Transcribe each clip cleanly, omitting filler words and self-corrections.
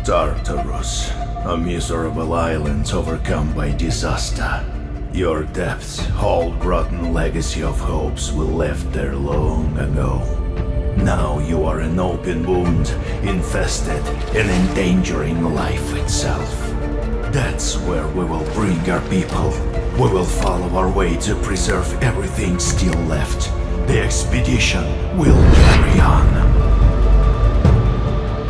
Tartarus, a miserable island overcome by disaster. Your depths hold rotten legacy of hopes we left there long ago. Now you are an open wound, infested and endangering life itself. That's where we will bring our people. We will follow our way to preserve everything still left. The expedition will carry on.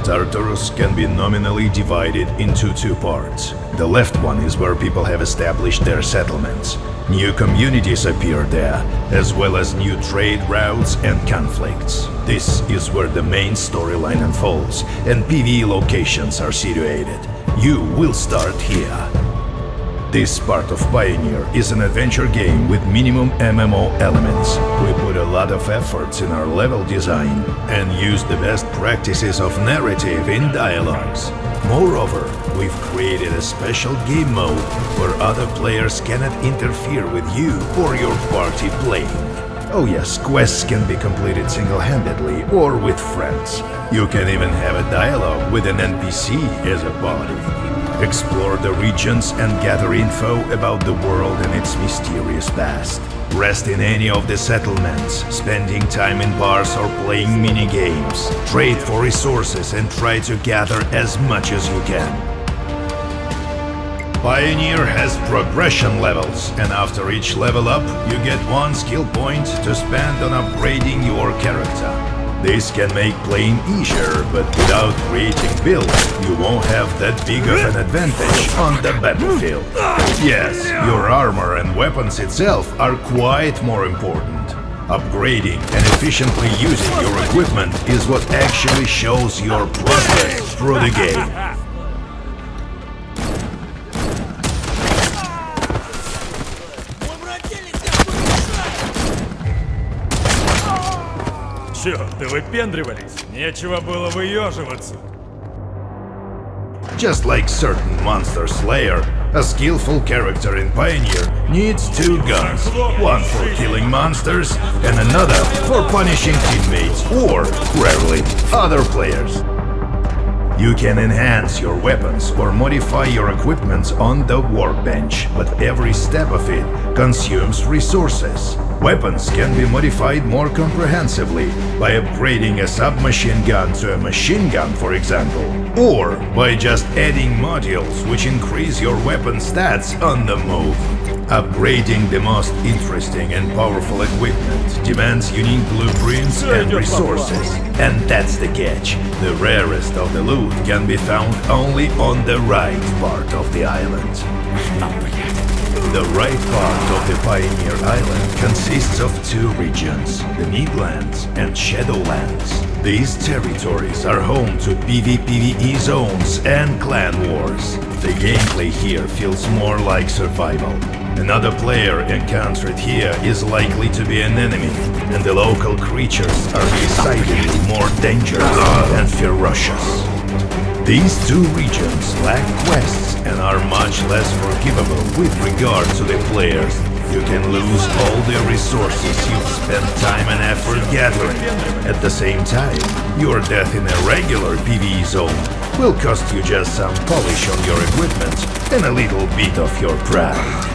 Tartarus can be nominally divided into two parts. The left one is where people have established their settlements. New communities appear there, as well as new trade routes and conflicts. This is where the main storyline unfolds, and PvE locations are situated. You will start here. This part of Pioneer is an adventure game with minimum MMO elements. We put a lot of efforts in our level design and use the best practices of narrative in dialogues. Moreover, we've created a special game mode where other players cannot interfere with you or your party playing. Oh yes, quests can be completed single-handedly or with friends. You can even have a dialogue with an NPC as a body. Explore the regions and gather info about the world and its mysterious past. Rest in any of the settlements, spending time in bars or playing mini-games. Trade for resources and try to gather as much as you can. Pioneer has progression levels, and after each level up, you get one skill point to spend on upgrading your character. This can make playing easier, but without creating builds, you won't have that big of an advantage on the battlefield. Yes, your armor and weapons itself are quite more important. Upgrading and efficiently using your equipment is what actually shows your progress through the game. Чё, ты выпендривались? Нечего было выёживаться. Just like certain monster slayer, a skillful character in Pioneer needs two guns, one for killing monsters and another for punishing teammates or, rarely, other players. You can enhance your weapons or modify your equipment on the workbench, but every step of it consumes resources. Weapons can be modified more comprehensively by upgrading a submachine gun to a machine gun, for example, or by just adding modules which increase your weapon stats on the move. Upgrading the most interesting and powerful equipment demands unique blueprints and resources. And that's the catch. The rarest of the loot can be found only on the right part of the island. The right part of the Pioneer Island consists of two regions, the Midlands and Shadowlands. These territories are home to PvPvE zones and clan wars. The gameplay here feels more like survival. Another player encountered here is likely to be an enemy, and the local creatures are decidedly more dangerous and ferocious. These two regions lack quests and are much less forgivable with regard to the players. You can lose all the resources you've spent time and effort gathering. At the same time, your death in a regular PvE zone will cost you just some polish on your equipment and a little bit of your pride.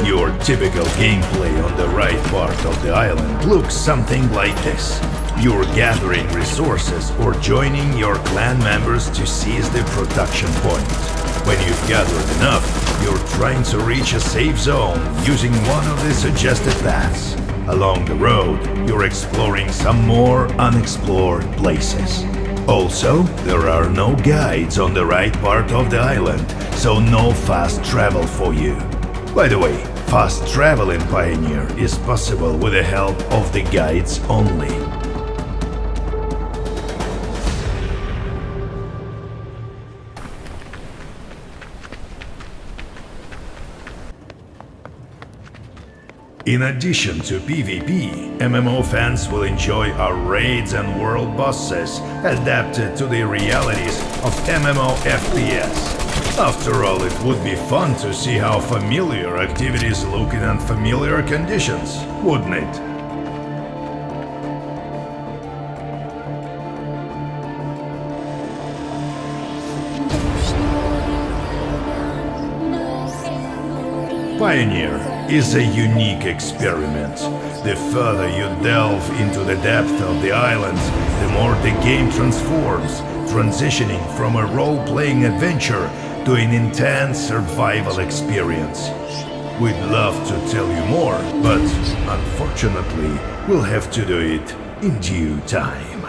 Your typical gameplay on the right part of the island looks something like this. You're gathering resources or joining your clan members to seize the production point. When you've gathered enough, you're trying to reach a safe zone using one of the suggested paths. Along the road, you're exploring some more unexplored places. Also, there are no guides on the right part of the island, so no fast travel for you. By the way, fast travel in Pioneer is possible with the help of the guides only. In addition to PvP, MMO fans will enjoy our raids and world bosses adapted to the realities of MMO FPS. After all, it would be fun to see how familiar activities look in unfamiliar conditions, wouldn't it? Pioneer is a unique experiment. The further you delve into the depth of the island, the more the game transforms, transitioning from a role-playing adventure to an intense survival experience. We'd love to tell you more, but unfortunately, we'll have to do it in due time.